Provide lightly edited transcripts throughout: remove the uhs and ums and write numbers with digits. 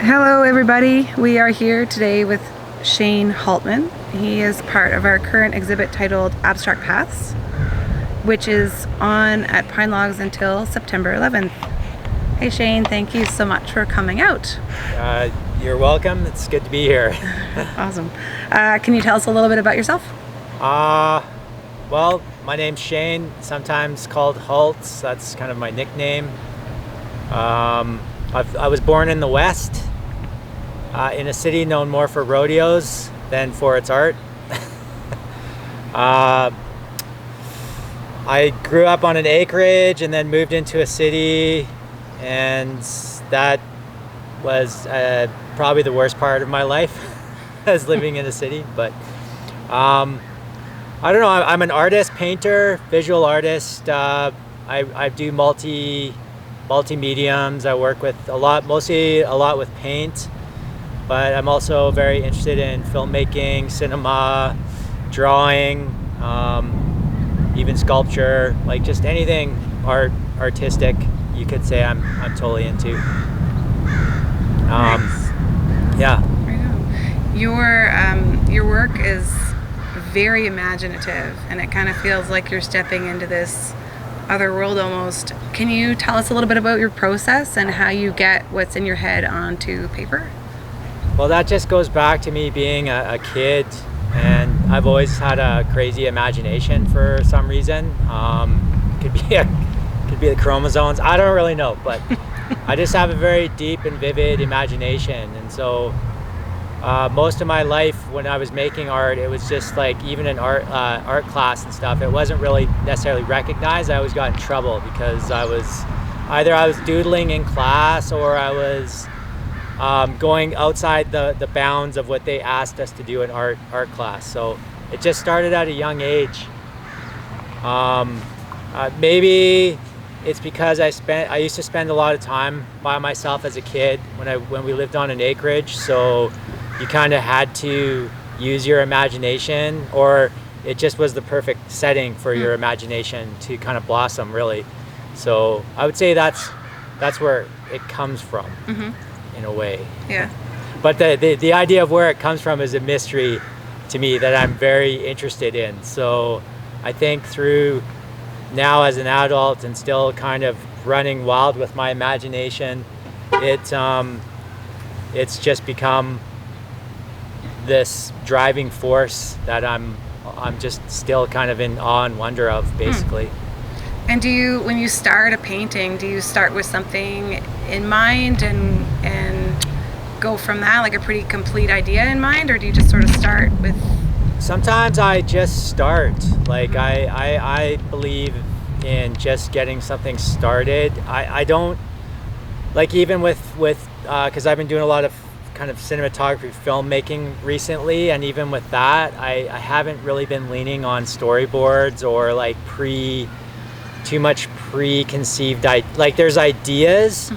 Hello everybody, we are here today with Shane Haltman. He is part of our current exhibit titled Abstract Paths, which is on at Pine Logs until September 11th. Hey Shane, thank you so much for coming out. You're welcome, it's good to be here. Awesome. Can you tell us a little bit about yourself? Well, my name's Shane, sometimes called Haltz, that's kind of my nickname. I was born in the West, in a city known more for rodeos than for its art. I grew up on an acreage and then moved into a city, and that was probably the worst part of my life, as living in a city. But I don't know, I'm an artist, painter, visual artist. I do multi-mediums. I work with mostly a lot with paint, but I'm also very interested in filmmaking, cinema, drawing, even sculpture, like just anything artistic, you could say I'm totally into. Nice. Yeah. Right on. Your work is very imaginative, and it kind of feels like you're stepping into this other world almost. Can you tell us a little bit about your process and how you get what's in your head onto paper? Well, that just goes back to me being a kid, and I've always had a crazy imagination for some reason. Could be the chromosomes. I don't really know, but I just have a very deep and vivid imagination, and so most of my life when I was making art, it was just like even in art class and stuff, it wasn't really necessarily recognized. I always got in trouble because I was doodling in class, or I was going outside the bounds of what they asked us to do in art class. So it just started at a young age. Maybe it's because I used to spend a lot of time by myself as a kid when we lived on an acreage. So you kind of had to use your imagination, or it just was the perfect setting for your imagination to kind of blossom, really. So I would say that's where it comes from, in a way. Yeah. But the idea of where it comes from is a mystery to me that I'm very interested in. So I think through now as an adult and still kind of running wild with my imagination, it's just become this driving force that I'm just still kind of in awe and wonder of, basically. And when you start a painting, do you start with something in mind and go from that, like a pretty complete idea in mind, or do you just sort of start with? Sometimes I just start. Like I believe in just getting something started. I don't like, even with because I've been doing a lot of kind of cinematography, filmmaking recently, and even with that, I haven't really been leaning on storyboards or like too much preconceived like there's ideas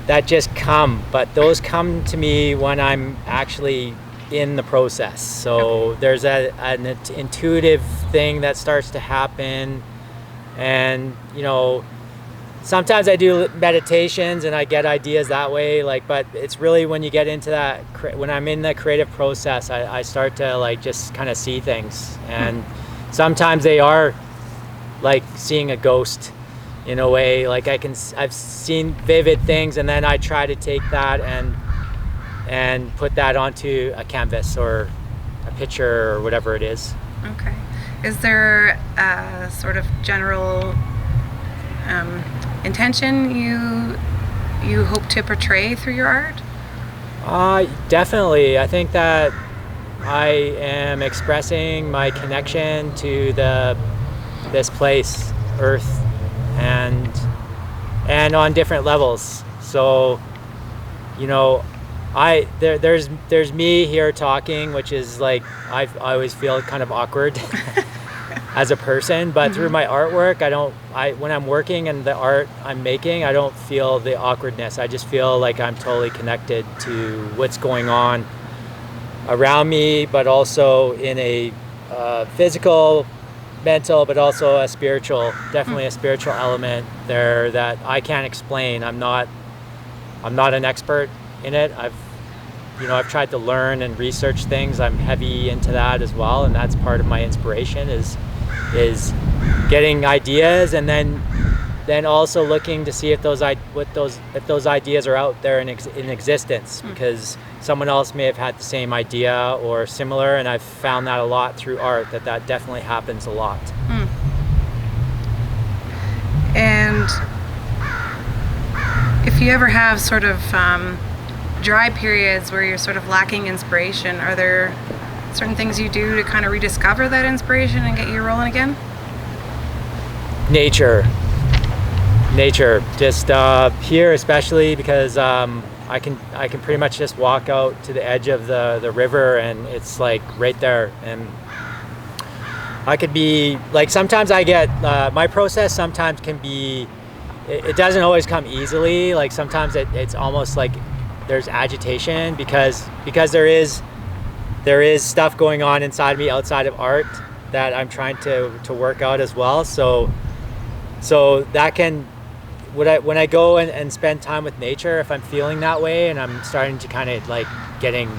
that just come, but those come to me when I'm actually in the process. So there's an intuitive thing that starts to happen, and sometimes I do meditations and I get ideas that way, but it's really when you get into that, when I'm in the creative process, I start to like just kind of see things, and sometimes they are like seeing a ghost in a way. Like I've seen vivid things, and then I try to take that and put that onto a canvas or a picture or whatever it is. Okay. Is there a sort of general intention you hope to portray through your art? Definitely. I think that I am expressing my connection to this place, Earth, and on different levels. So, there's me here talking, which is like I always feel kind of awkward as a person, but through my artwork, when I'm working and the art I'm making, I don't feel the awkwardness. I just feel like I'm totally connected to what's going on around me, but also in a physical, mental, but also a spiritual, definitely a spiritual element there that I can't explain. I'm not an expert in it. I've tried to learn and research things. I'm heavy into that as well, and that's part of my inspiration is getting ideas, and then also looking to see if those ideas are out there in existence, because someone else may have had the same idea or similar, and I've found that a lot through art, that definitely happens a lot. And if you ever have sort of dry periods where you're sort of lacking inspiration, are there certain things you do to kind of rediscover that inspiration and get you rolling again? Nature, just here especially, because I can pretty much just walk out to the edge of the river, and it's like right there, and I could be like, sometimes I get my process sometimes can be, it doesn't always come easily. Like sometimes it's almost like there's agitation because there is stuff going on inside me outside of art that I'm trying to work out as well. So that can, when I go and spend time with nature, if I'm feeling that way and I'm starting to kind of like getting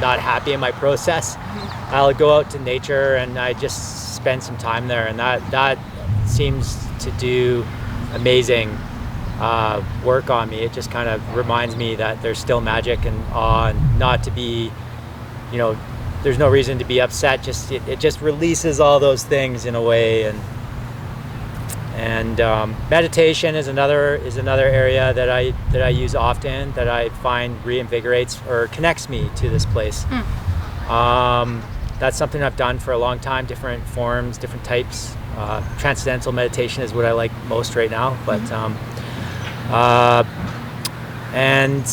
not happy in my process, I'll go out to nature and I just spend some time there, and that seems to do amazing work on me. It just kind of reminds me that there's still magic and awe, and not to be, there's no reason to be upset. Just it just releases all those things in a way, and meditation is another area that I use often, that I find reinvigorates or connects me to this place. That's something I've done for a long time, different forms, different types. Transcendental meditation is what I like most right now, but and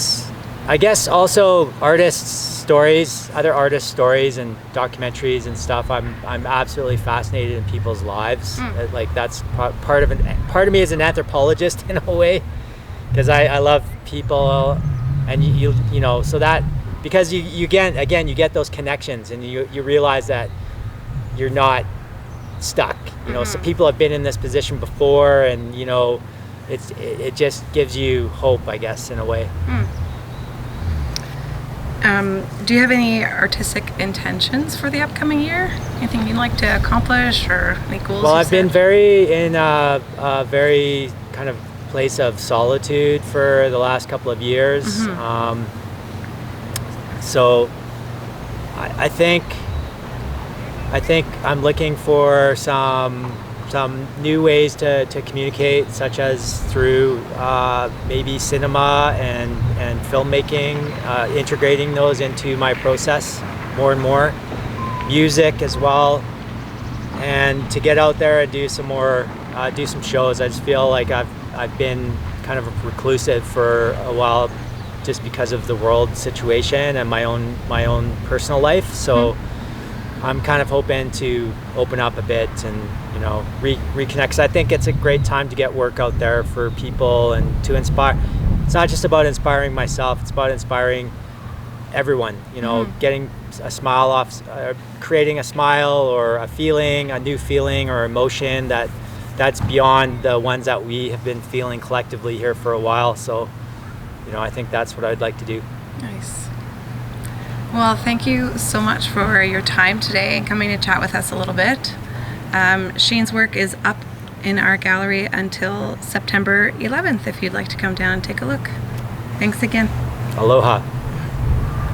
I guess also other artists' stories and documentaries and stuff. I'm absolutely fascinated in people's lives. Like that's part of me as an anthropologist in a way, because I love people, and you know, so that, because you get those connections, and you realize that you're not stuck. So people have been in this position before, and it just gives you hope, I guess, in a way. Do you have any artistic intentions for the upcoming year? Anything you'd like to accomplish, or any goals? Well, I've been very in a very kind of place of solitude for the last couple of years. So I think I'm looking for some new ways to communicate, such as through maybe cinema and filmmaking, integrating those into my process more and more. Music as well, and to get out there and do some shows. I just feel like I've been kind of reclusive for a while, just because of the world situation and my own personal life. So I'm kind of hoping to open up a bit and reconnect. 'Cause I think it's a great time to get work out there for people and to inspire. It's not just about inspiring myself; it's about inspiring everyone. Getting a smile off, creating a smile or a new feeling or emotion that's beyond the ones that we have been feeling collectively here for a while. So, I think that's what I'd like to do. Nice. Well, thank you so much for your time today and coming to chat with us a little bit. Shane's work is up in our gallery until September 11th, if you'd like to come down and take a look. Thanks again. Aloha.